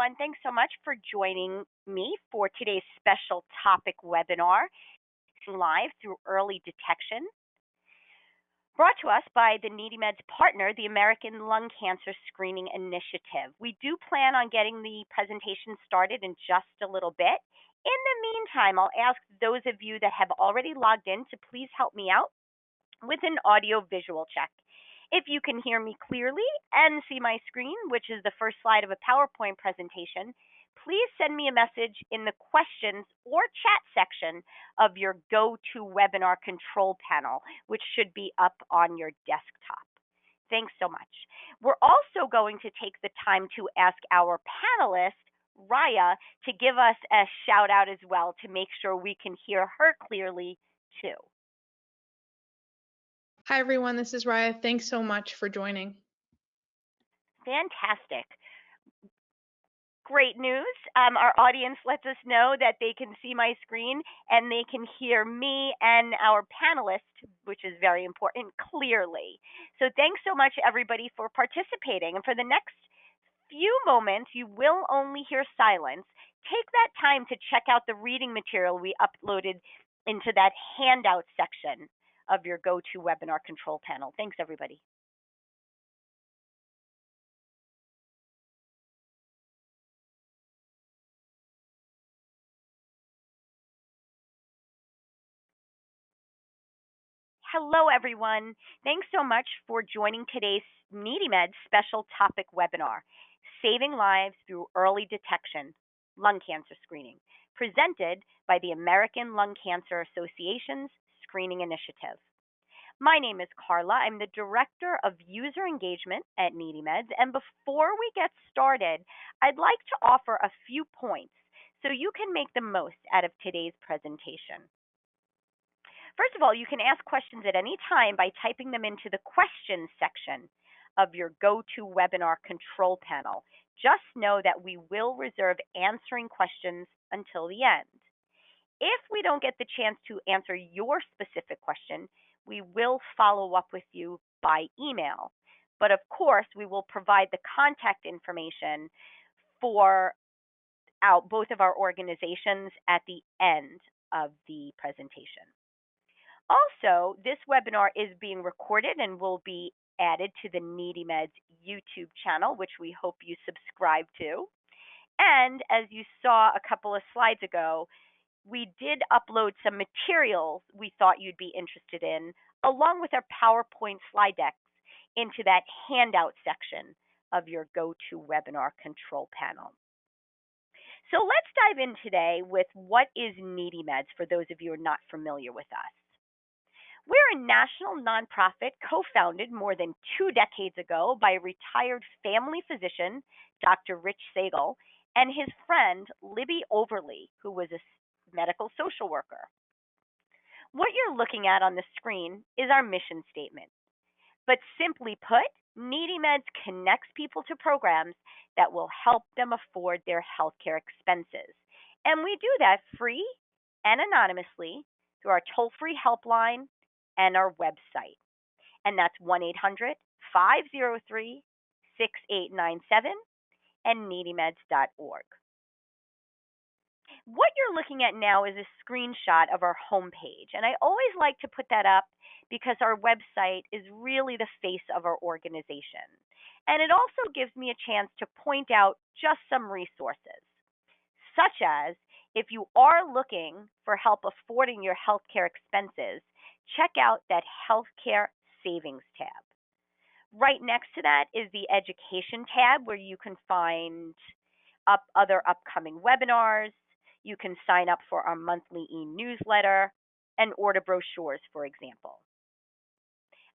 everyone. Thanks so much for joining me for today's special topic webinar, live through early detection, brought to us by the NeedyMeds partner, the American Lung Cancer Screening Initiative. We do plan on getting the presentation started in just a little bit. In the meantime, I'll ask those of you that have already logged in to please help me out with an audio visual check. If you can hear me clearly and see my screen, which is the first slide of a PowerPoint presentation, please send me a message in the questions or chat section of your GoToWebinar control panel, which should be up on your desktop. Thanks so much. We're also going to take the time to ask our panelist, Raya, to give us a shout out as well to make sure we can hear her clearly too. Hi, everyone. This is Raya. Thanks so much for joining. Fantastic. Great news. Our audience lets us know that they can see my screen and they can hear me and our panelists, which is very important, clearly. So thanks so much, everybody, for participating. And for the next few moments, you will only hear silence. Take that time to check out the reading material we uploaded into that handout section of your GoToWebinar control panel. Thanks, everybody. Hello, everyone. Thanks so much for joining today's NeedyMeds special topic webinar, Saving Lives Through Early Detection, Lung Cancer Screening, presented by the American Lung Cancer Association's Screening Initiative. My name is Carla. I'm the Director of User Engagement at NeedyMeds. And before we get started, I'd like to offer a few points so you can make the most out of today's presentation. First of all, you can ask questions at any time by typing them into the questions section of your GoToWebinar control panel. Just know that we will reserve answering questions until the end. If we don't get the chance to answer your specific question, we will follow up with you by email. But of course, we will provide the contact information for both of our organizations at the end of the presentation. Also, this webinar is being recorded and will be added to the NeedyMeds YouTube channel, which we hope you subscribe to. And as you saw a couple of slides ago, we did upload some materials we thought you'd be interested in, along with our PowerPoint slide decks, into that handout section of your GoToWebinar control panel. So let's dive in today with what is NeedyMeds for those of you who are not familiar with us. We're a national nonprofit co-founded more than 2 decades ago by a retired family physician, Dr. Rich Sagal, and his friend, Libby Overly, who was a medical social worker. What you're looking at on the screen is our mission statement. But simply put, NeedyMeds connects people to programs that will help them afford their healthcare expenses. And we do that free and anonymously through our toll-free helpline and our website. And that's 1-800-503-6897 and needymeds.org. What you're looking at now is a screenshot of our homepage. And I always like to put that up because our website is really the face of our organization. And it also gives me a chance to point out just some resources, such as if you are looking for help affording your healthcare expenses, check out that Healthcare Savings tab. Right next to that is the Education tab, where you can find other upcoming webinars. You can sign up for our monthly e-newsletter and order brochures, for example.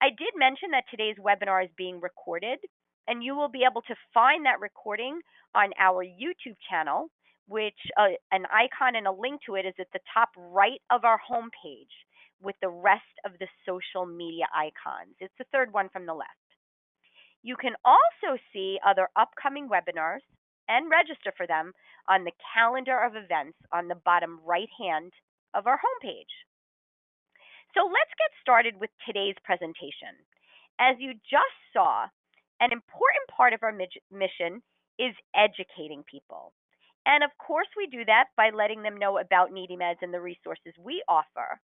I did mention that today's webinar is being recorded, and you will be able to find that recording on our YouTube channel, which an icon and a link to it is at the top right of our homepage, with the rest of the social media icons. It's the third one from the left. You can also see other upcoming webinars and register for them on the calendar of events on the bottom right hand of our homepage. So let's get started with today's presentation. As you just saw, an important part of our mission is educating people. And of course, we do that by letting them know about NeedyMeds and the resources we offer.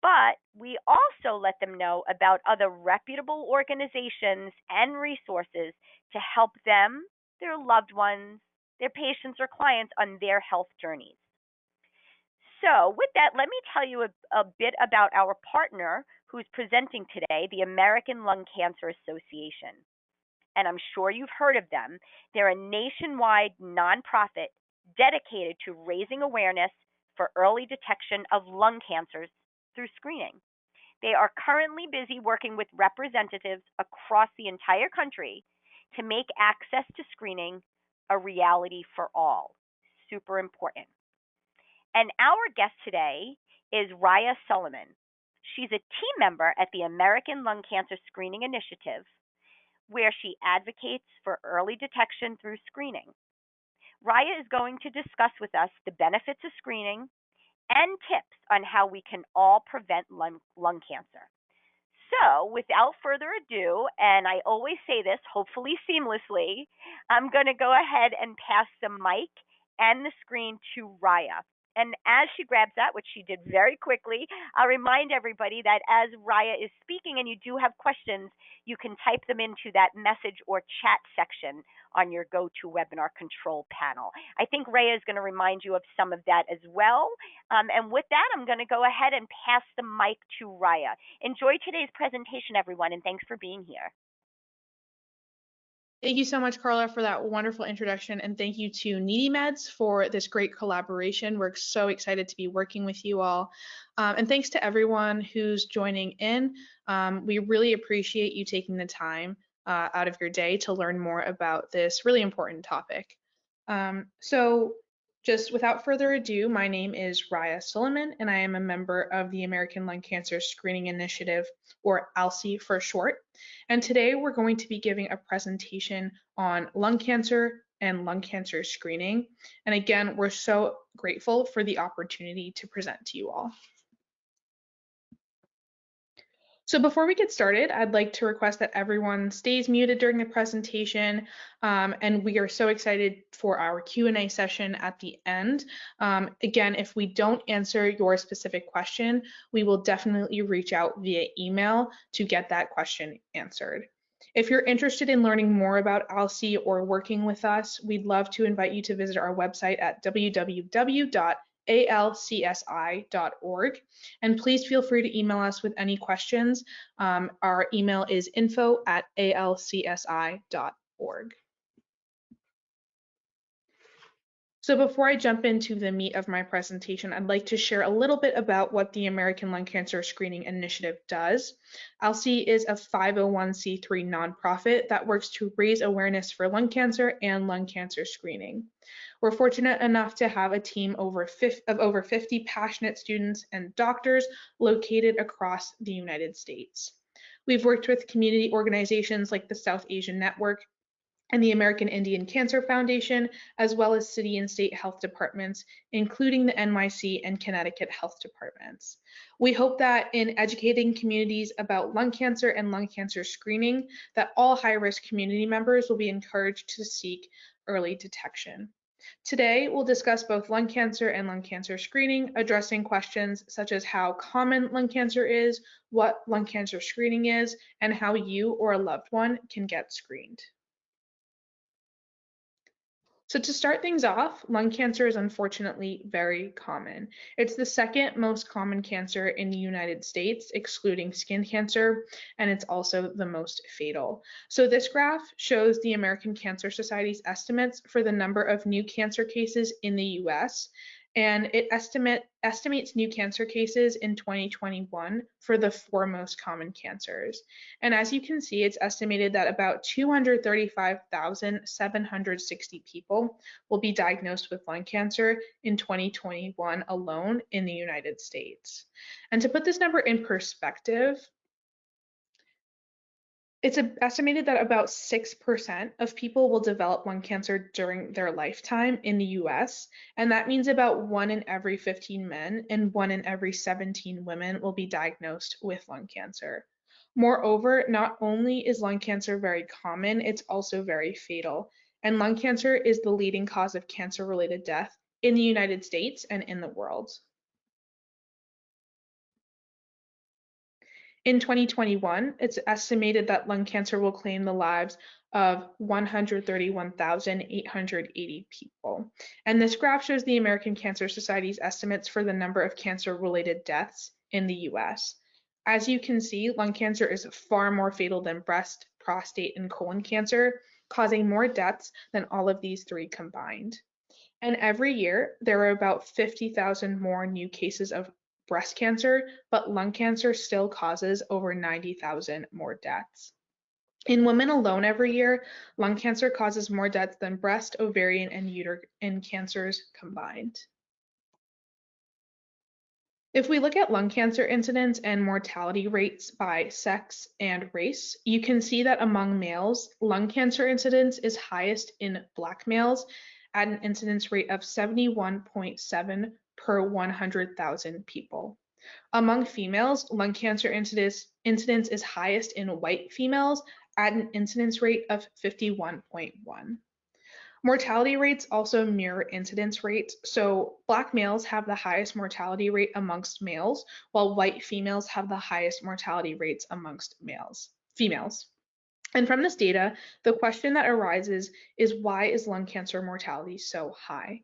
But we also let them know about other reputable organizations and resources to help them, their loved ones, their patients, or clients on their health journeys. So, with that, let me tell you a bit about our partner who's presenting today, the American Lung Cancer Association. And I'm sure you've heard of them. They're a nationwide nonprofit dedicated to raising awareness for early detection of lung cancers through screening. They are currently busy working with representatives across the entire country to make access to screening a reality for all. Super important. And our guest today is Raya Suleiman. She's a team member at the American Lung Cancer Screening Initiative, where she advocates for early detection through screening. Raya is going to discuss with us the benefits of screening and tips on how we can all prevent lung cancer. So, without further ado, and I always say this, hopefully seamlessly, I'm going to go ahead and pass the mic and the screen to Raya. And as she grabs that, which she did very quickly, I'll remind everybody that as Raya is speaking and you do have questions, you can type them into that message or chat section on your GoToWebinar control panel. I think Raya is going to remind you of some of that as well. And with that, I'm going to go ahead and pass the mic to Raya. Enjoy today's presentation, everyone, and thanks for being here. Thank you so much, Carla, for that wonderful introduction, and thank you to NeedyMeds for this great collaboration. We're so excited to be working with you all. And thanks to everyone who's joining in. We really appreciate you taking the time out of your day to learn more about this really important topic. So just without further ado, my name is Raya Suleiman, and I am a member of the American Lung Cancer Screening Initiative, or ALSI for short. And today we're going to be giving a presentation on lung cancer and lung cancer screening. And again, we're so grateful for the opportunity to present to you all. So before we get started, I'd like to request that everyone stays muted during the presentation, and we are so excited for our Q&A session at the end. Again, if we don't answer your specific question, we will definitely reach out via email to get that question answered. If you're interested in learning more about ALSI or working with us, we'd love to invite you to visit our website at www.alcsi.org. And please feel free to email us with any questions. Our email is info@alcsi.org. So before I jump into the meat of my presentation, I'd like to share a little bit about what the American Lung Cancer Screening Initiative does. ALSI is a 501c3 nonprofit that works to raise awareness for lung cancer and lung cancer screening. We're fortunate enough to have a team of over 50 passionate students and doctors located across the United States. We've worked with community organizations like the South Asian Network and the American Indian Cancer Foundation, as well as city and state health departments, including the NYC and Connecticut health departments. We hope that in educating communities about lung cancer and lung cancer screening, that all high-risk community members will be encouraged to seek early detection. Today, we'll discuss both lung cancer and lung cancer screening, addressing questions such as how common lung cancer is, what lung cancer screening is, and how you or a loved one can get screened. So to start things off, lung cancer is unfortunately very common. It's the second most common cancer in the United States, excluding skin cancer, and it's also the most fatal. So this graph shows the American Cancer Society's estimates for the number of new cancer cases in the US, and it estimates new cancer cases in 2021 for the 4 most common cancers. And as you can see, it's estimated that about 235,760 people will be diagnosed with lung cancer in 2021 alone in the United States. And to put this number in perspective, it's estimated that about 6% of people will develop lung cancer during their lifetime in the US, and that means about 1 in every 15 men and 1 in every 17 women will be diagnosed with lung cancer. Moreover, not only is lung cancer very common, it's also very fatal. and lung cancer is the leading cause of cancer-related death in the United States and in the world. In 2021, it's estimated that lung cancer will claim the lives of 131,880 people. And this graph shows the American Cancer Society's estimates for the number of cancer-related deaths in the US. As you can see, lung cancer is far more fatal than breast, prostate, and colon cancer, causing more deaths than all of these three combined. And every year, there are about 50,000 more new cases of breast cancer, but lung cancer still causes over 90,000 more deaths. In women alone every year, lung cancer causes more deaths than breast, ovarian, and uterine cancers combined. If we look at lung cancer incidence and mortality rates by sex and race, you can see that among males, lung cancer incidence is highest in Black males at an incidence rate of 71.7 per 100,000 people. Among females, lung cancer incidence is highest in white females at an incidence rate of 51.1. Mortality rates also mirror incidence rates, so Black males have the highest mortality rate amongst males, while white females have the highest mortality rates amongst females. And from this data, the question that arises is, why is lung cancer mortality so high?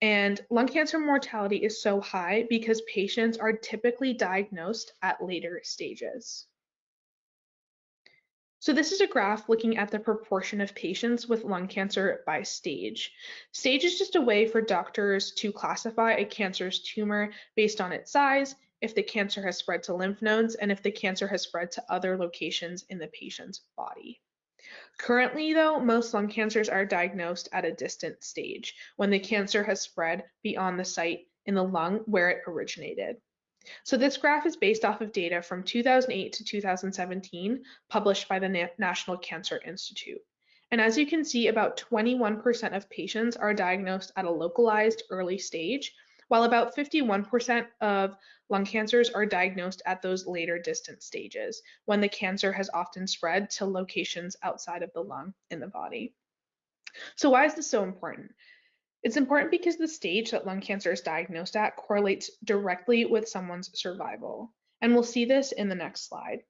And lung cancer mortality is so high because patients are typically diagnosed at later stages. So this is a graph looking at the proportion of patients with lung cancer by stage. Stage is just a way for doctors to classify a cancer's tumor based on its size, if the cancer has spread to lymph nodes, and if the cancer has spread to other locations in the patient's body. Currently, though, most lung cancers are diagnosed at a distant stage, when the cancer has spread beyond the site in the lung where it originated. So this graph is based off of data from 2008 to 2017, published by the National Cancer Institute. And as you can see, about 21% of patients are diagnosed at a localized early stage, while about 51% of lung cancers are diagnosed at those later distant stages, when the cancer has often spread to locations outside of the lung in the body. So why is this so important? It's important because the stage that lung cancer is diagnosed at correlates directly with someone's survival. And we'll see this in the next slide.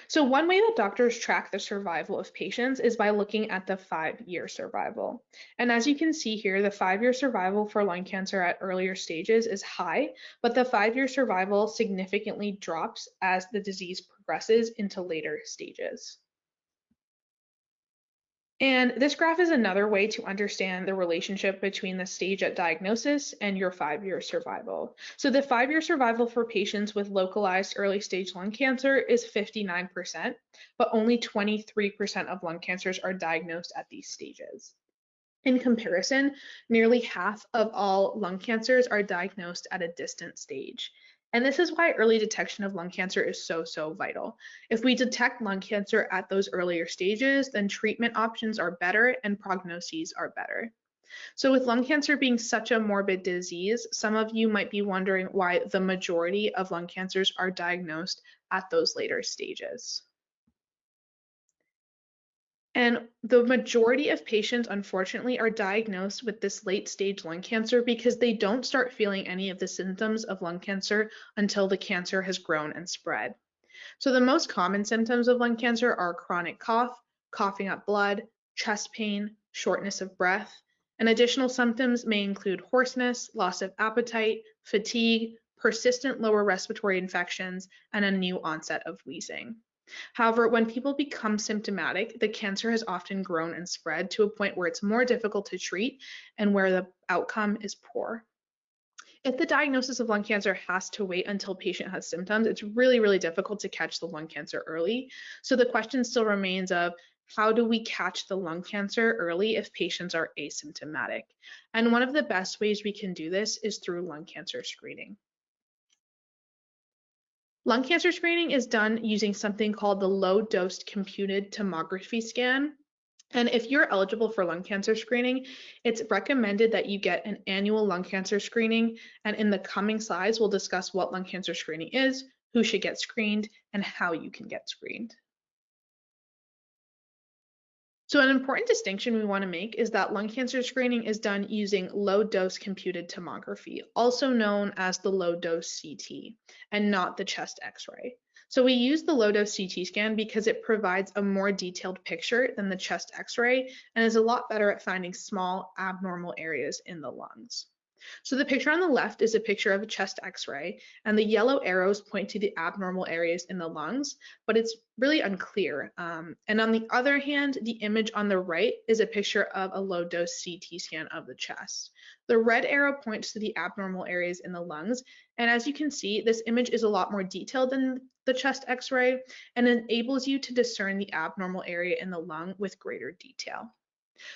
So one way that doctors track the survival of patients is by looking at the 5-year survival. And as you can see here, the 5-year survival for lung cancer at earlier stages is high, but the 5-year survival significantly drops as the disease progresses into later stages. And this graph is another way to understand the relationship between the stage at diagnosis and your 5-year survival. So the 5-year survival for patients with localized early stage lung cancer is 59%, but only 23% of lung cancers are diagnosed at these stages. In comparison, nearly half of all lung cancers are diagnosed at a distant stage. And this is why early detection of lung cancer is so vital. If we detect lung cancer at those earlier stages, then treatment options are better and prognoses are better. So with lung cancer being such a morbid disease, some of you might be wondering why the majority of lung cancers are diagnosed at those later stages. And the majority of patients, unfortunately, are diagnosed with this late stage lung cancer because they don't start feeling any of the symptoms of lung cancer until the cancer has grown and spread. So the most common symptoms of lung cancer are chronic cough, coughing up blood, chest pain, shortness of breath, and additional symptoms may include hoarseness, loss of appetite, fatigue, persistent lower respiratory infections, and a new onset of wheezing. However, when people become symptomatic, the cancer has often grown and spread to a point where it's more difficult to treat and where the outcome is poor. If the diagnosis of lung cancer has to wait until patient has symptoms, it's really difficult to catch the lung cancer early. So the question still remains of, how do we catch the lung cancer early if patients are asymptomatic? And one of the best ways we can do this is through lung cancer screening. Lung cancer screening is done using something called the low-dose computed tomography scan. And if you're eligible for lung cancer screening, it's recommended that you get an annual lung cancer screening. And in the coming slides, we'll discuss what lung cancer screening is, who should get screened, and how you can get screened. So an important distinction we want to make is that lung cancer screening is done using low-dose computed tomography, also known as the low-dose CT, and not the chest X-ray. So we use the low-dose CT scan because it provides a more detailed picture than the chest X-ray and is a lot better at finding small abnormal areas in the lungs. So the picture on the left is a picture of a chest X-ray, and the yellow arrows point to the abnormal areas in the lungs, but it's really unclear. And on the other hand, the image on the right is a picture of a low-dose CT scan of the chest. The red arrow points to the abnormal areas in the lungs, and as you can see, this image is a lot more detailed than the chest X-ray and enables you to discern the abnormal area in the lung with greater detail.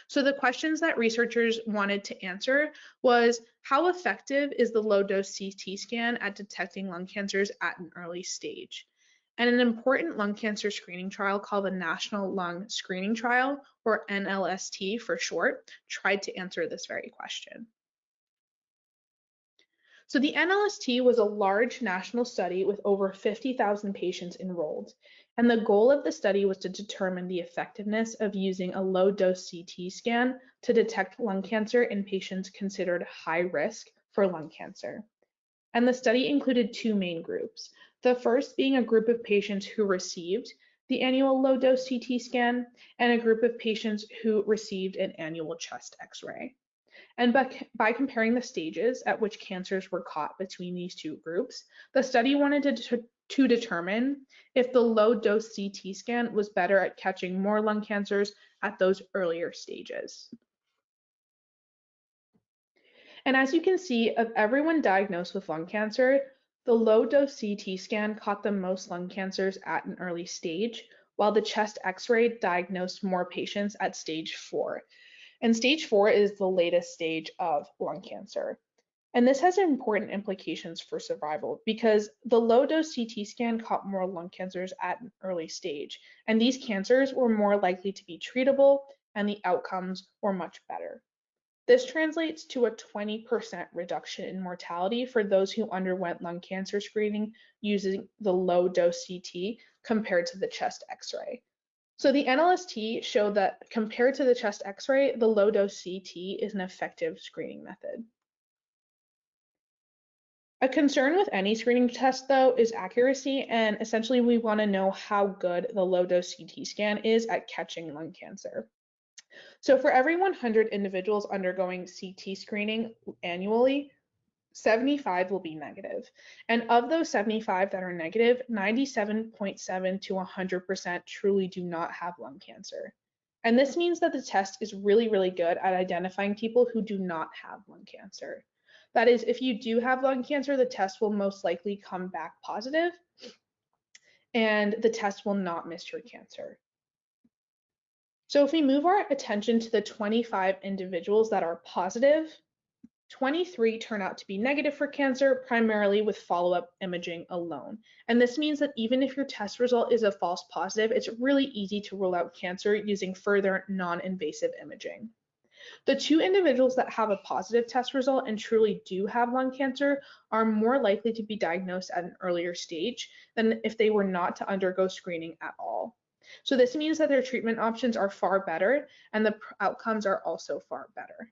So the questions that researchers wanted to answer was, how effective is the low-dose CT scan at detecting lung cancers at an early stage? And an important lung cancer screening trial called the National Lung Screening Trial, or NLST for short, tried to answer this very question. So the NLST was a large national study with over 50,000 patients enrolled, and the goal of the study was to determine the effectiveness of using a low-dose CT scan to detect lung cancer in patients considered high risk for lung cancer. And the study included two main groups, the first being a group of patients who received the annual low-dose CT scan and a group of patients who received an annual chest X-ray. And by comparing the stages at which cancers were caught between these two groups, the study wanted to determine if the low-dose CT scan was better at catching more lung cancers at those earlier stages. And as you can see, of everyone diagnosed with lung cancer, the low-dose CT scan caught the most lung cancers at an early stage, while the chest X-ray diagnosed more patients at stage 4. And stage 4 is the latest stage of lung cancer. And this has important implications for survival because the low-dose CT scan caught more lung cancers at an early stage, and these cancers were more likely to be treatable and the outcomes were much better. This translates to a 20% reduction in mortality for those who underwent lung cancer screening using the low-dose CT compared to the chest X-ray. So the NLST showed that compared to the chest X-ray, the low-dose CT is an effective screening method. A concern with any screening test, though, is accuracy, and essentially we want to know how good the low-dose CT scan is at catching lung cancer. So for every 100 individuals undergoing CT screening annually, 75 will be negative. And of those 75 that are negative, 97.7 to 100% truly do not have lung cancer. And this means that the test is really, really good at identifying people who do not have lung cancer. That is, if you do have lung cancer, the test will most likely come back positive, and the test will not miss your cancer. So if we move our attention to the 25 individuals that are positive, 23 turn out to be negative for cancer, primarily with follow-up imaging alone. And this means that even if your test result is a false positive, it's really easy to rule out cancer using further non-invasive imaging. The two individuals that have a positive test result and truly do have lung cancer are more likely to be diagnosed at an earlier stage than if they were not to undergo screening at all. So this means that their treatment options are far better and the outcomes are also far better.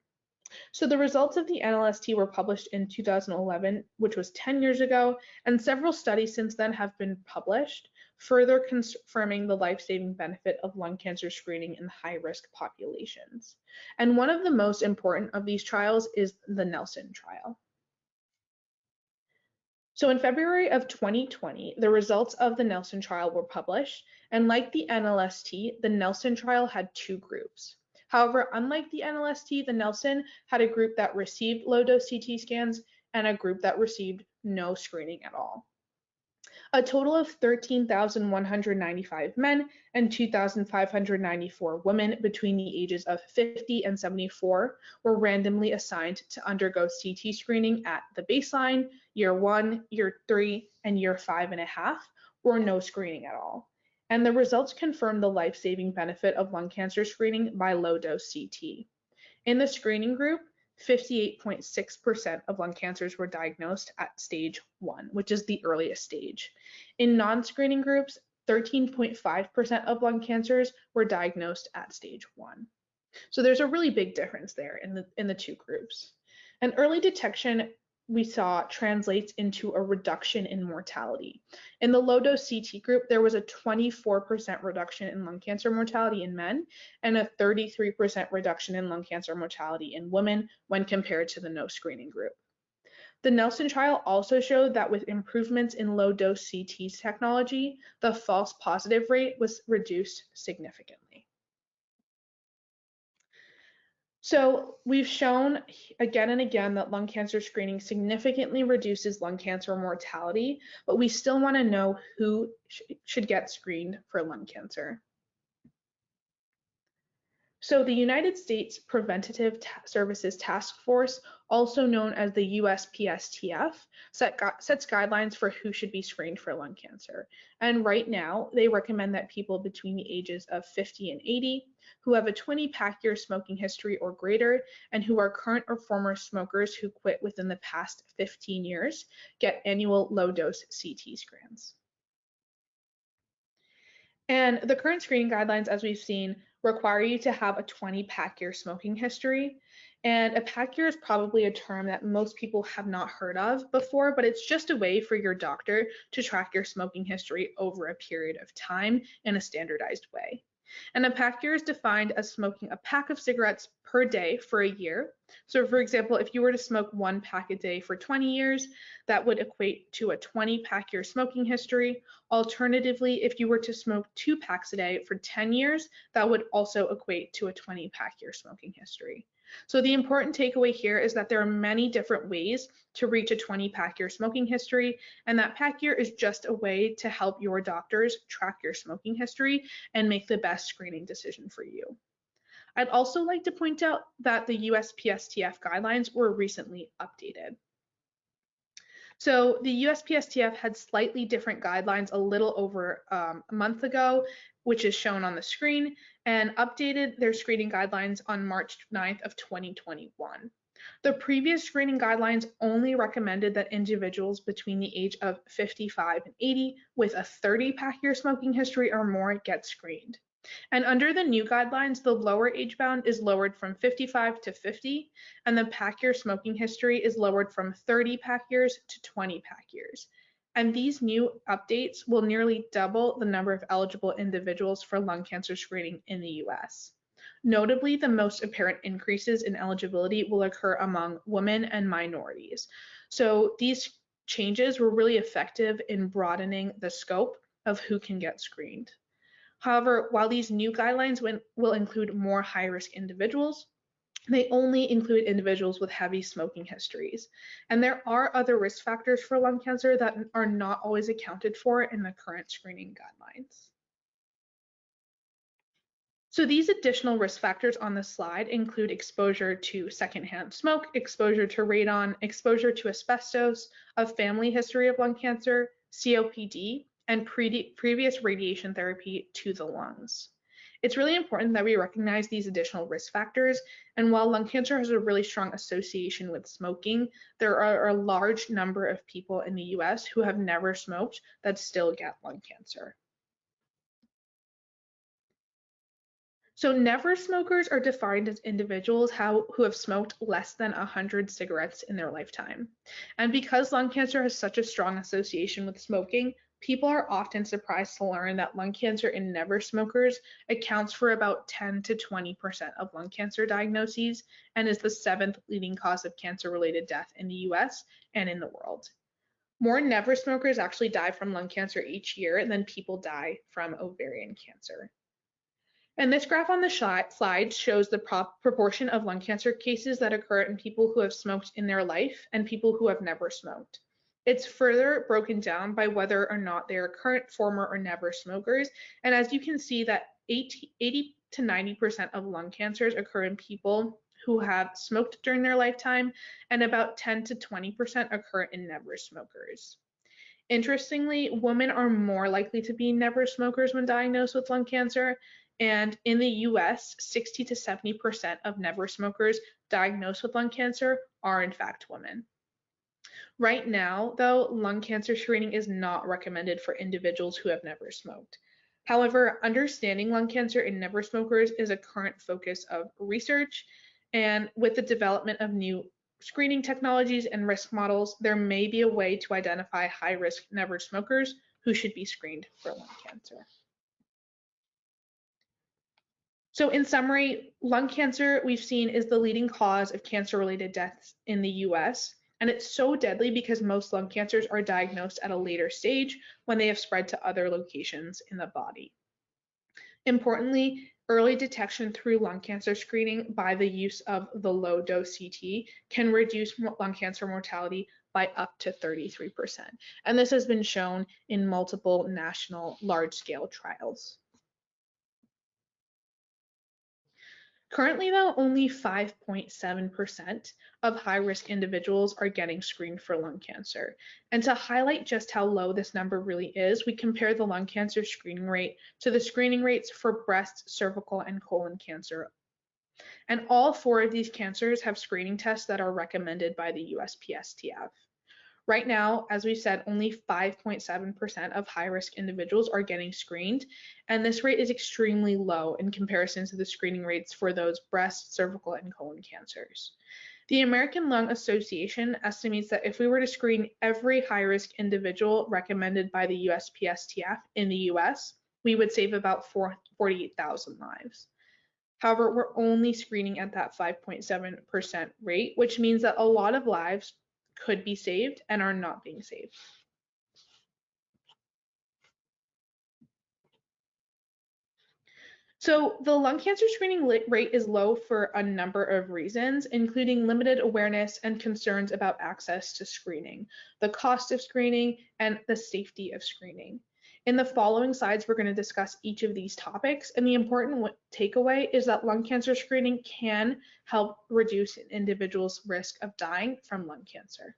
So the results of the NLST were published in 2011, which was 10 years ago, and several studies since then have been published, further confirming the life-saving benefit of lung cancer screening in high-risk populations. And one of the most important of these trials is the Nelson trial. So in February of 2020, the results of the Nelson trial were published, and like the NLST, the Nelson trial had two groups. However, unlike the NLST, the Nelson had a group that received low-dose CT scans and a group that received no screening at all. A total of 13,195 men and 2,594 women between the ages of 50 and 74 were randomly assigned to undergo CT screening at the baseline, year 1, year 3, and year 5.5, or no screening at all. And the results confirmed the life-saving benefit of lung cancer screening by low-dose CT. In the screening group, 58.6% of lung cancers were diagnosed at stage 1, which is the earliest stage. In non-screening groups, 13.5% of lung cancers were diagnosed at stage 1. So there's a really big difference there in the two groups. And early detection we saw translates into a reduction in mortality. In the low-dose CT group, there was a 24% reduction in lung cancer mortality in men and a 33% reduction in lung cancer mortality in women when compared to the no screening group. The Nelson trial also showed that with improvements in low-dose CT technology, the false positive rate was reduced significantly. So we've shown again and again that lung cancer screening significantly reduces lung cancer mortality, but we still want to know who should get screened for lung cancer. So the United States Preventative Services Task Force, also known as the USPSTF, sets guidelines for who should be screened for lung cancer. And right now, they recommend that people between the ages of 50 and 80 who have a 20-pack year smoking history or greater and who are current or former smokers who quit within the past 15 years get annual low-dose CT scans. And the current screening guidelines, as we've seen, require you to have a 20-pack year smoking history. And a pack year is probably a term that most people have not heard of before, but it's just a way for your doctor to track your smoking history over a period of time in a standardized way. And a pack year is defined as smoking a pack of cigarettes per day for a year. So for example, if you were to smoke 1 pack a day for 20 years, that would equate to a 20-pack year smoking history. Alternatively, if you were to smoke 2 packs a day for 10 years, that would also equate to a 20-pack year smoking history. So the important takeaway here is that there are many different ways to reach a 20-pack year smoking history, and that pack year is just a way to help your doctors track your smoking history and make the best screening decision for you. I'd also like to point out that the USPSTF guidelines were recently updated. So the USPSTF had slightly different guidelines a little over a month ago, which is shown on the screen, and updated their screening guidelines on March 9th of 2021. The previous screening guidelines only recommended that individuals between the age of 55 and 80 with a 30-pack year smoking history or more get screened. And under the new guidelines, the lower age bound is lowered from 55 to 50, and the pack year smoking history is lowered from 30 pack years to 20 pack years. And these new updates will nearly double the number of eligible individuals for lung cancer screening in the US. Notably, the most apparent increases in eligibility will occur among women and minorities. So these changes were really effective in broadening the scope of who can get screened. However, while these new guidelines will include more high-risk individuals, they only include individuals with heavy smoking histories. And there are other risk factors for lung cancer that are not always accounted for in the current screening guidelines. So these additional risk factors on the slide include exposure to secondhand smoke, exposure to radon, exposure to asbestos, a family history of lung cancer, COPD, and previous radiation therapy to the lungs. It's really important that we recognize these additional risk factors, and while lung cancer has a really strong association with smoking, there are a large number of people in the US who have never smoked that still get lung cancer. So never smokers are defined as individuals who have smoked less than 100 cigarettes in their lifetime. And because lung cancer has such a strong association with smoking, people are often surprised to learn that lung cancer in never smokers accounts for about 10 to 20% of lung cancer diagnoses and is the 7th leading cause of cancer-related death in the US and in the world. More never smokers actually die from lung cancer each year than people die from ovarian cancer. And this graph on the slide shows the proportion of lung cancer cases that occur in people who have smoked in their life and people who have never smoked. It's further broken down by whether or not they are current, former, or never smokers. And as you can see that 80 to 90% of lung cancers occur in people who have smoked during their lifetime, and about 10 to 20% occur in never smokers. Interestingly, women are more likely to be never smokers when diagnosed with lung cancer. And in the US, 60 to 70% of never smokers diagnosed with lung cancer are in fact women. Right now, though, lung cancer screening is not recommended for individuals who have never smoked. However, understanding lung cancer in never smokers is a current focus of research, and with the development of new screening technologies and risk models, there may be a way to identify high-risk never smokers who should be screened for lung cancer. So in summary, lung cancer we've seen is the leading cause of cancer-related deaths in the US, and it's so deadly because most lung cancers are diagnosed at a later stage when they have spread to other locations in the body. Importantly, early detection through lung cancer screening by the use of the low-dose CT can reduce lung cancer mortality by up to 33%. And this has been shown in multiple national large-scale trials. Currently, though, only 5.7% of high-risk individuals are getting screened for lung cancer. And to highlight just how low this number really is, we compare the lung cancer screening rate to the screening rates for breast, cervical, and colon cancer. And all four of these cancers have screening tests that are recommended by the USPSTF. Right now, as we said, only 5.7% of high-risk individuals are getting screened, and this rate is extremely low in comparison to the screening rates for those breast, cervical, and colon cancers. The American Lung Association estimates that if we were to screen every high-risk individual recommended by the USPSTF in the US, we would save about 48,000 lives. However, we're only screening at that 5.7% rate, which means that a lot of lives could be saved and are not being saved. So the lung cancer screening rate is low for a number of reasons, including limited awareness and concerns about access to screening, the cost of screening, and the safety of screening. In the following slides, we're going to discuss each of these topics, and the important takeaway is that lung cancer screening can help reduce an individual's risk of dying from lung cancer.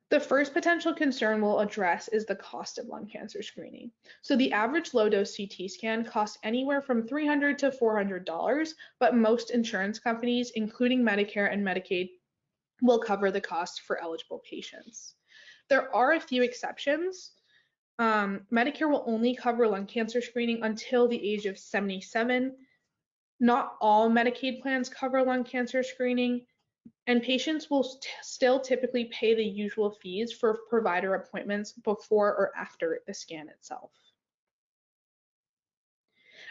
The first potential concern we'll address is the cost of lung cancer screening. So the average low-dose CT scan costs anywhere from $300 to $400, but most insurance companies, including Medicare and Medicaid, will cover the cost for eligible patients. There are a few exceptions. Medicare will only cover lung cancer screening until the age of 77. Not all Medicaid plans cover lung cancer screening, and patients will still typically pay the usual fees for provider appointments before or after the scan itself.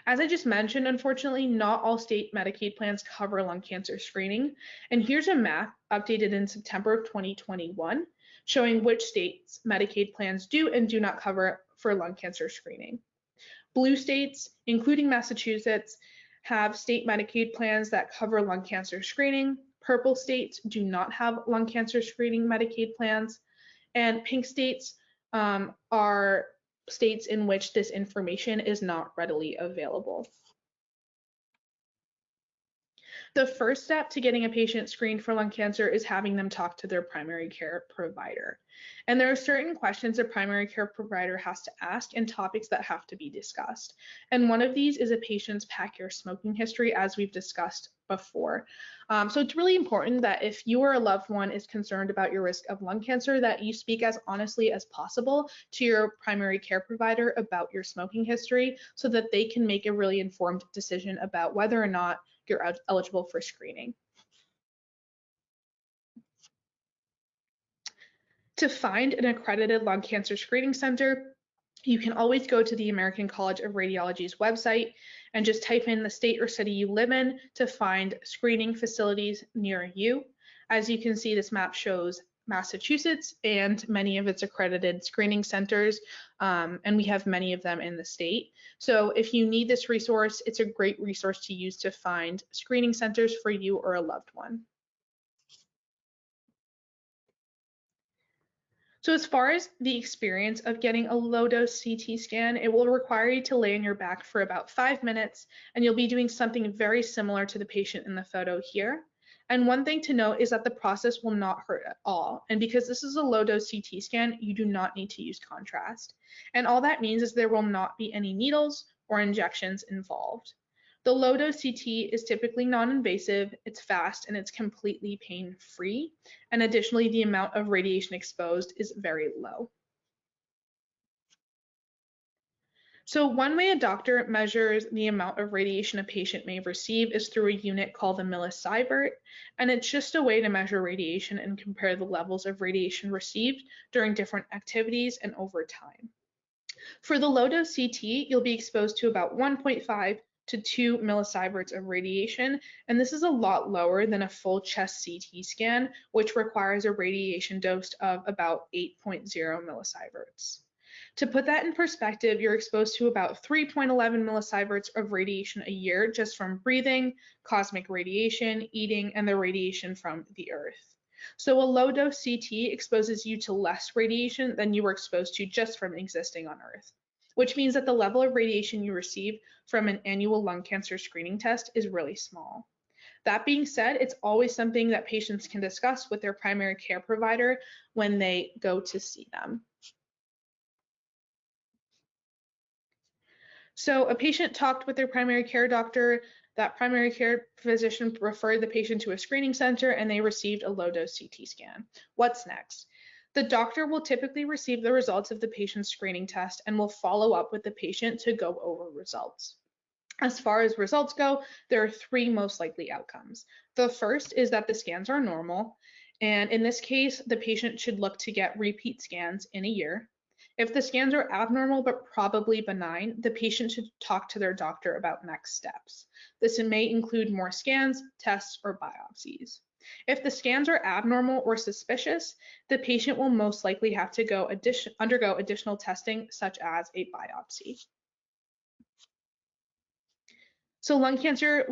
As I just mentioned, unfortunately, not all state Medicaid plans cover lung cancer screening. And here's a map updated in September of 2021 showing which states Medicaid plans do and do not cover for lung cancer screening. Blue states, including Massachusetts, have state Medicaid plans that cover lung cancer screening. Purple states do not have lung cancer screening Medicaid plans, and pink states are states in which this information is not readily available. The first step to getting a patient screened for lung cancer is having them talk to their primary care provider. And there are certain questions a primary care provider has to ask and topics that have to be discussed. And one of these is a patient's Pacquiao smoking history, as we've discussed before. So it's really important that if you or a loved one is concerned about your risk of lung cancer, that you speak as honestly as possible to your primary care provider about your smoking history so that they can make a really informed decision about whether or not you're eligible for screening. To find an accredited lung cancer screening center, you can always go to the American College of Radiology's website and just type in the state or city you live in to find screening facilities near you. As you can see, this map shows Massachusetts and many of its accredited screening centers, and we have many of them in the state. So if you need this resource, it's a great resource to use to find screening centers for you or a loved one. So as far as the experience of getting a low-dose CT scan, it will require you to lay on your back for about 5 minutes, and you'll be doing something very similar to the patient in the photo here. And one thing to note is that the process will not hurt at all. And because this is a low-dose CT scan, you do not need to use contrast. And all that means is there will not be any needles or injections involved. The low-dose CT is typically non-invasive, it's fast, and it's completely pain-free. And additionally, the amount of radiation exposed is very low. So one way a doctor measures the amount of radiation a patient may receive is through a unit called the millisievert, and it's just a way to measure radiation and compare the levels of radiation received during different activities and over time. For the low-dose CT, you'll be exposed to about 1.5 to 2 millisieverts of radiation, and this is a lot lower than a full chest CT scan, which requires a radiation dose of about 8.0 millisieverts. To put that in perspective, you're exposed to about 3.11 millisieverts of radiation a year just from breathing, cosmic radiation, eating, and the radiation from the Earth. So a low-dose CT exposes you to less radiation than you were exposed to just from existing on Earth, which means that the level of radiation you receive from an annual lung cancer screening test is really small. That being said, it's always something that patients can discuss with their primary care provider when they go to see them. So a patient talked with their primary care doctor, that primary care physician referred the patient to a screening center, and they received a low-dose CT scan. What's next? The doctor will typically receive the results of the patient's screening test and will follow up with the patient to go over results. As far as results go, there are three most likely outcomes. The first is that the scans are normal, and in this case, the patient should look to get repeat scans in a year. If the scans are abnormal but probably benign, the patient should talk to their doctor about next steps. This may include more scans, tests, or biopsies. If the scans are abnormal or suspicious, the patient will most likely have to undergo additional testing, such as a biopsy. So lung cancer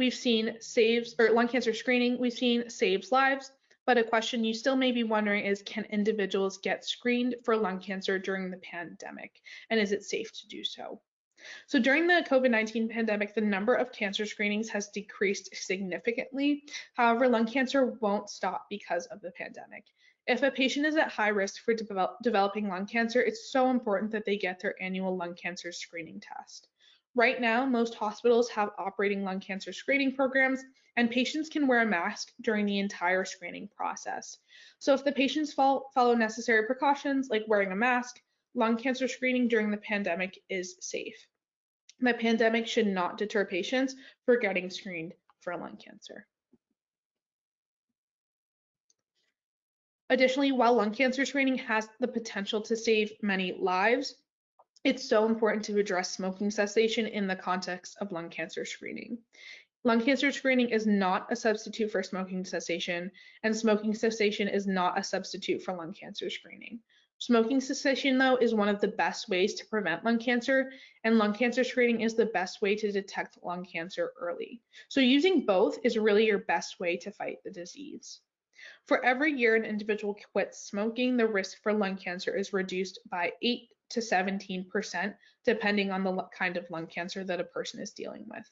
screening, we've seen saves lives. But a question you still may be wondering is, can individuals get screened for lung cancer during the pandemic? And is it safe to do so? So during the COVID-19 pandemic, the number of cancer screenings has decreased significantly. However, lung cancer won't stop because of the pandemic. If a patient is at high risk for developing lung cancer, it's so important that they get their annual lung cancer screening test. Right now, most hospitals have operating lung cancer screening programs, and patients can wear a mask during the entire screening process. So if the patients follow necessary precautions like wearing a mask, lung cancer screening during the pandemic is safe. The pandemic should not deter patients for getting screened for lung cancer. Additionally, while lung cancer screening has the potential to save many lives, it's so important to address smoking cessation in the context of lung cancer screening. Lung cancer screening is not a substitute for smoking cessation, and smoking cessation is not a substitute for lung cancer screening. Smoking cessation, though, is one of the best ways to prevent lung cancer, and lung cancer screening is the best way to detect lung cancer early. So using both is really your best way to fight the disease. For every year an individual quits smoking, the risk for lung cancer is reduced by 8 to 17%, depending on the kind of lung cancer that a person is dealing with.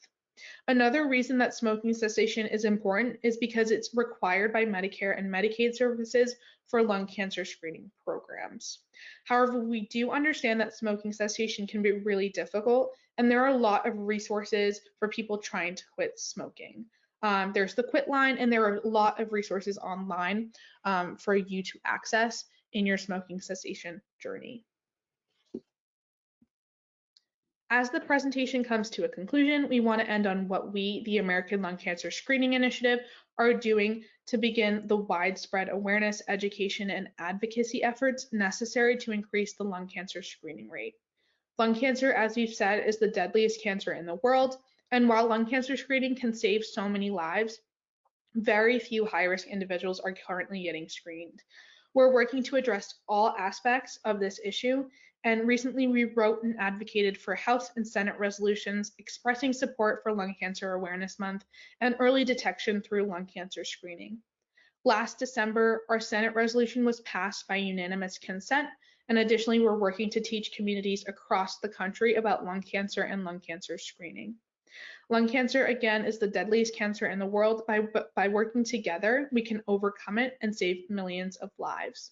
Another reason that smoking cessation is important is because it's required by Medicare and Medicaid services for lung cancer screening programs. However, we do understand that smoking cessation can be really difficult, and there are a lot of resources for people trying to quit smoking. There's the Quit Line, and there are a lot of resources online for you to access in your smoking cessation journey. As the presentation comes to a conclusion, we want to end on what we, the American Lung Cancer Screening Initiative, are doing to begin the widespread awareness, education, and advocacy efforts necessary to increase the lung cancer screening rate. Lung cancer, as we've said, is the deadliest cancer in the world, and while lung cancer screening can save so many lives, very few high-risk individuals are currently getting screened. We're working to address all aspects of this issue, and recently we wrote and advocated for House and Senate resolutions expressing support for Lung Cancer Awareness Month and early detection through lung cancer screening. Last December, our Senate resolution was passed by unanimous consent, and additionally, we're working to teach communities across the country about lung cancer and lung cancer screening. Lung cancer, again, is the deadliest cancer in the world. By working together, we can overcome it and save millions of lives.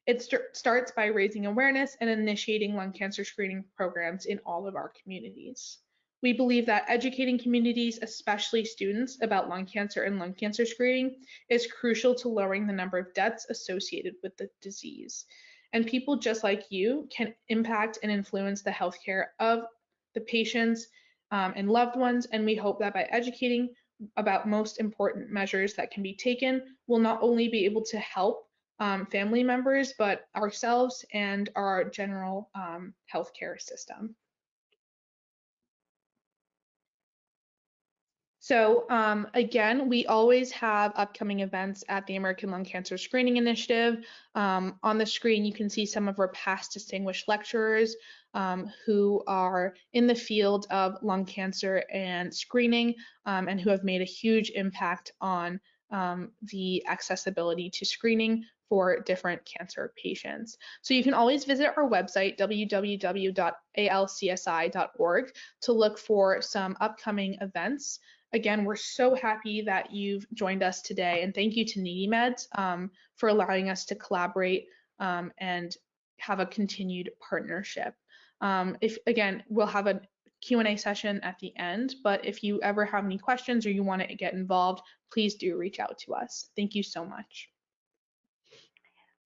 It starts by raising awareness and initiating lung cancer screening programs in all of our communities. We believe that educating communities, especially students, about lung cancer and lung cancer screening is crucial to lowering the number of deaths associated with the disease. And people just like you can impact and influence the healthcare of the patients and loved ones. And we hope that by educating about most important measures that can be taken, we'll not only be able to help family members, but ourselves and our general healthcare system. So again, we always have upcoming events at the American Lung Cancer Screening Initiative. On the screen, you can see some of our past distinguished lecturers who are in the field of lung cancer and screening and who have made a huge impact on the accessibility to screening for different cancer patients. So you can always visit our website, www.alcsi.org, to look for some upcoming events. Again, we're so happy that you've joined us today, and thank you to NeedyMeds for allowing us to collaborate and have a continued partnership. We'll have a Q&A session at the end, but if you ever have any questions or you want to get involved, please do reach out to us. Thank you so much.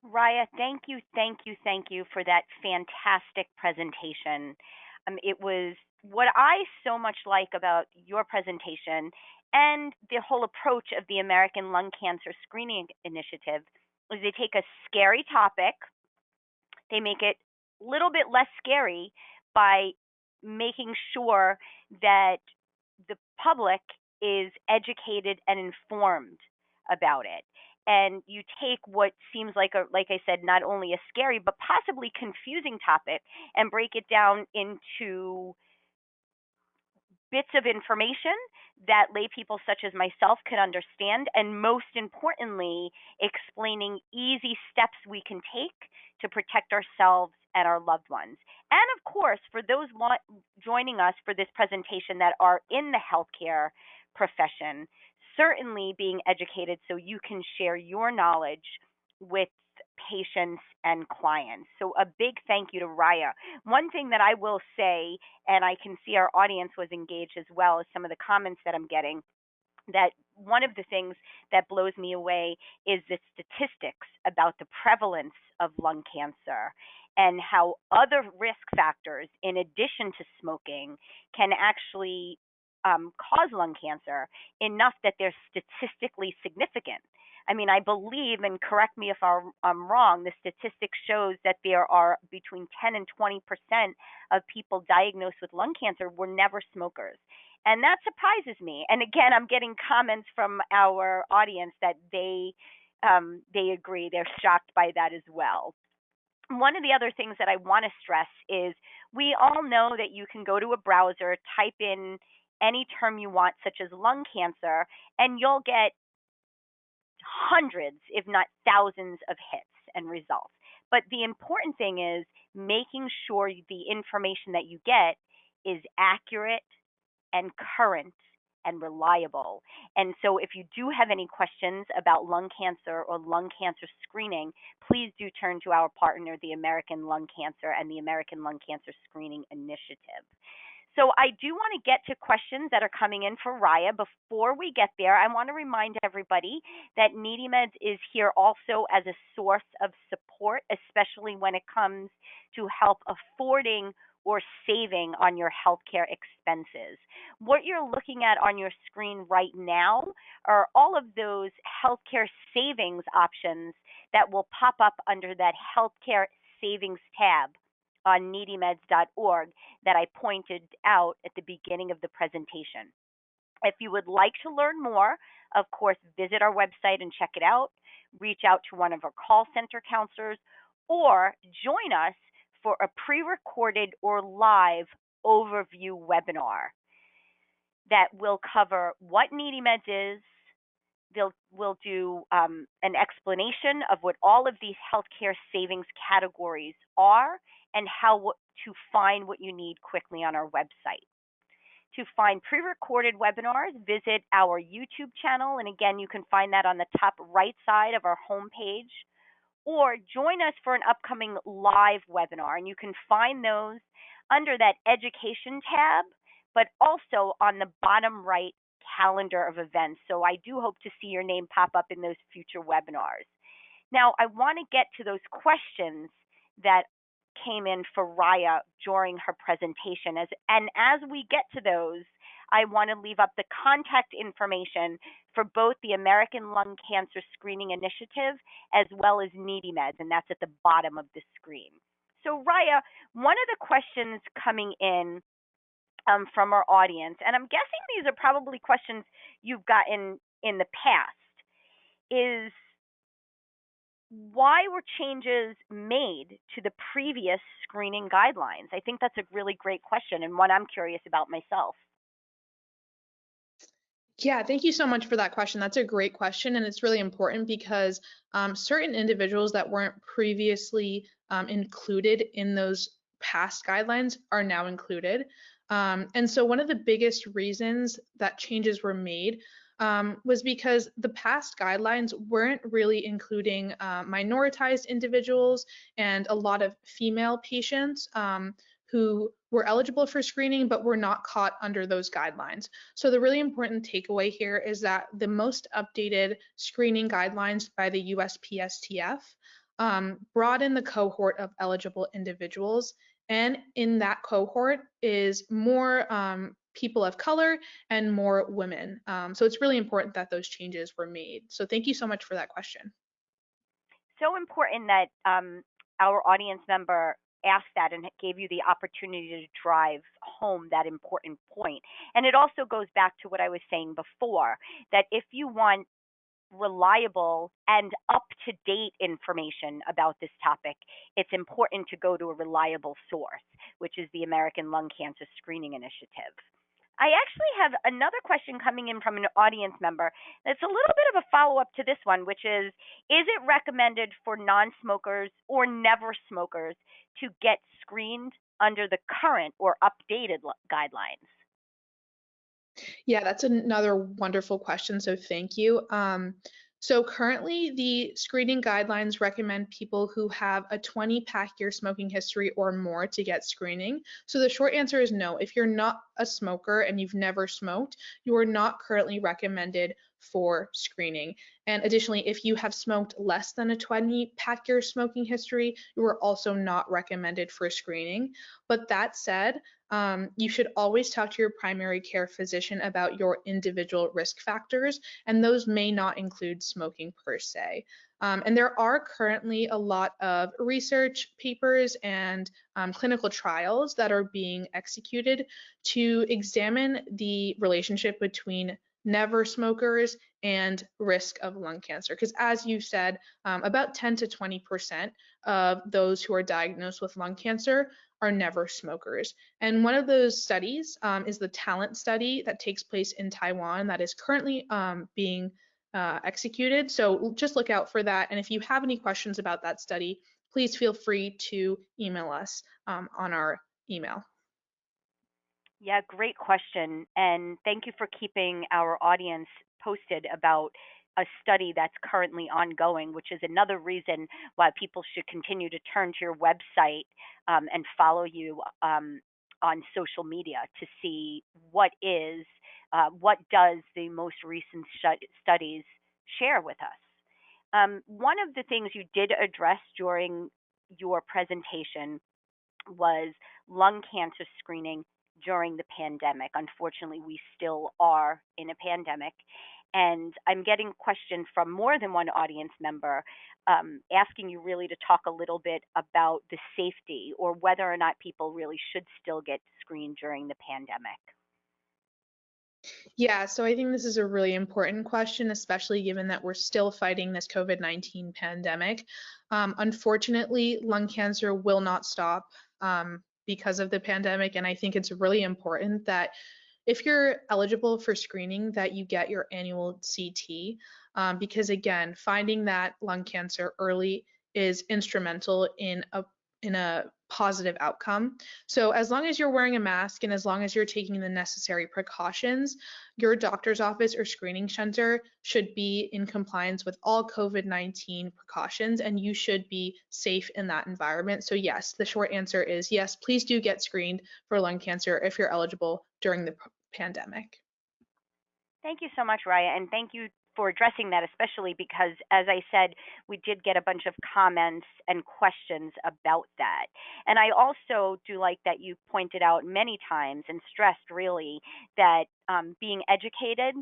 Raya, thank you, thank you, thank you for that fantastic presentation. It was what I so much like about your presentation and the whole approach of the American Lung Cancer Screening Initiative is they take a scary topic, they make it a little bit less scary by making sure that the public is educated and informed about it. And you take what seems like like I said, not only a scary but possibly confusing topic and break it down into bits of information that lay people such as myself could understand, and most importantly, explaining easy steps we can take to protect ourselves and our loved ones. And of course, for those joining us for this presentation that are in the healthcare profession, certainly being educated so you can share your knowledge with patients and clients. So a big thank you to Raya. One thing that I will say, and I can see our audience was engaged as well as some of the comments that I'm getting, that one of the things that blows me away is the statistics about the prevalence of lung cancer and how other risk factors, in addition to smoking, can actually cause lung cancer enough that they're statistically significant. I mean, I believe, and correct me if I'm wrong, the statistics shows that there are between 10 and 20% of people diagnosed with lung cancer were never smokers. And that surprises me. And again, I'm getting comments from our audience that they agree. They're shocked by that as well. One of the other things that I want to stress is we all know that you can go to a browser, type in any term you want, such as lung cancer, and you'll get hundreds, if not thousands, of hits and results. But the important thing is making sure the information that you get is accurate and current and reliable. And so if you do have any questions about lung cancer or lung cancer screening, please do turn to our partner, the American Lung Cancer and the American Lung Cancer Screening Initiative. So I do want to get to questions that are coming in for Raya. Before we get there, I want to remind everybody that NeedyMeds is here also as a source of support, especially when it comes to help affording or saving on your healthcare expenses. What you're looking at on your screen right now are all of those healthcare savings options that will pop up under that healthcare savings tab on NeedyMeds.org that I pointed out at the beginning of the presentation. If you would like to learn more, of course, visit our website and check it out. Reach out to one of our call center counselors or join us for a pre-recorded or live overview webinar that will cover what NeedyMeds is. We'll do an explanation of what all of these healthcare savings categories are and how to find what you need quickly on our website. To find pre-recorded webinars, visit our YouTube channel, and again, you can find that on the top right side of our homepage, or join us for an upcoming live webinar, and you can find those under that education tab, but also on the bottom right calendar of events. So I do hope to see your name pop up in those future webinars. Now, I want to get to those questions that came in for Raya during her presentation. As we get to those, I want to leave up the contact information for both the American Lung Cancer Screening Initiative as well as NeedyMeds, and that's at the bottom of the screen. So, Raya, one of the questions coming in from our audience, and I'm guessing these are probably questions you've gotten in the past, is why were changes made to the previous screening guidelines? I think that's a really great question and one I'm curious about myself. Yeah, thank you so much for that question. That's a great question, and it's really important because certain individuals that weren't previously included in those past guidelines are now included. And so one of the biggest reasons that changes were made was because the past guidelines weren't really including minoritized individuals and a lot of female patients who were eligible for screening but were not caught under those guidelines. So the really important takeaway here is that the most updated screening guidelines by the USPSTF broaden the cohort of eligible individuals, and in that cohort is more people of color and more women. So it's really important that those changes were made. So thank you so much for that question. So important that our audience member asked that and gave you the opportunity to drive home that important point. And it also goes back to what I was saying before, that if you want reliable and up to date information about this topic, it's important to go to a reliable source, which is the American Lung Cancer Screening Initiative. I actually have another question coming in from an audience member that's a little bit of a follow up to this one, which is it recommended for non smokers or never smokers to get screened under the current or updated guidelines? Yeah, that's another wonderful question. So thank you. So currently, the screening guidelines recommend people who have a 20-pack year smoking history or more to get screening. So the short answer is no. If you're not a smoker and you've never smoked, you are not currently recommended for screening. And additionally, if you have smoked less than a 20-pack year smoking history, you are also not recommended for screening. But that said, you should always talk to your primary care physician about your individual risk factors, and those may not include smoking per se. And there are currently a lot of research papers and clinical trials that are being executed to examine the relationship between never smokers and risk of lung cancer. Because as you said, about 10 to 20% of those who are diagnosed with lung cancer are never smokers. And one of those studies is the TALENT study that takes place in Taiwan that is currently being executed. So just look out for that. And if you have any questions about that study, please feel free to email us on our email. Yeah, great question. And thank you for keeping our audience posted about a study that's currently ongoing, which is another reason why people should continue to turn to your website and follow you on social media to see what does the most recent studies share with us. One of the things you did address during your presentation was lung cancer screening during the pandemic. Unfortunately, we still are in a pandemic. And I'm getting questions from more than one audience member asking you really to talk a little bit about the safety or whether or not people really should still get screened during the pandemic. Yeah, so I think this is a really important question, especially given that we're still fighting this COVID-19 pandemic. Unfortunately, lung cancer will not stop because of the pandemic, and I think it's really important that if you're eligible for screening, that you get your annual CT, because again, finding that lung cancer early is instrumental in a positive outcome. So as long as you're wearing a mask and as long as you're taking the necessary precautions, your doctor's office or screening center should be in compliance with all COVID-19 precautions, and you should be safe in that environment. So yes, the short answer is yes, please do get screened for lung cancer if you're eligible during the pandemic. Thank you so much, Raya, and thank you for addressing that, especially because, as I said, we did get a bunch of comments and questions about that. And I also do like that you pointed out many times and stressed really that being educated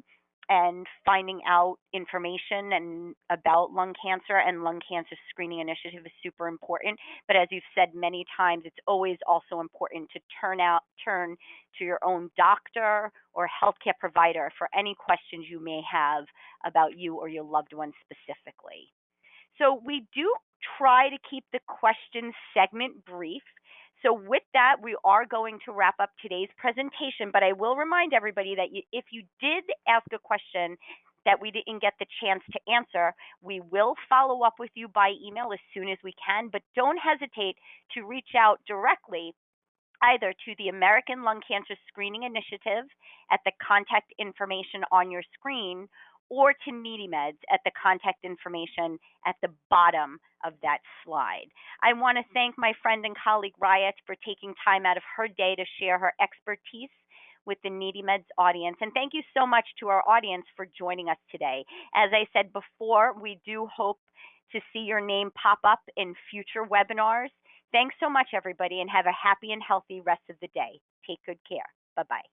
and finding out information and about lung cancer and lung cancer screening initiative is super important. But as you've said many times, it's always also important to turn to your own doctor or healthcare provider for any questions you may have about you or your loved one specifically. So we do try to keep the question segment brief. So with that, we are going to wrap up today's presentation, but I will remind everybody that if you did ask a question that we didn't get the chance to answer, we will follow up with you by email as soon as we can, but don't hesitate to reach out directly either to the American Lung Cancer Screening Initiative at the contact information on your screen or to NeedyMeds at the contact information at the bottom of that slide. I want to thank my friend and colleague Raya for taking time out of her day to share her expertise with the NeedyMeds audience. And thank you so much to our audience for joining us today. As I said before, we do hope to see your name pop up in future webinars. Thanks so much, everybody, and have a happy and healthy rest of the day. Take good care. Bye-bye.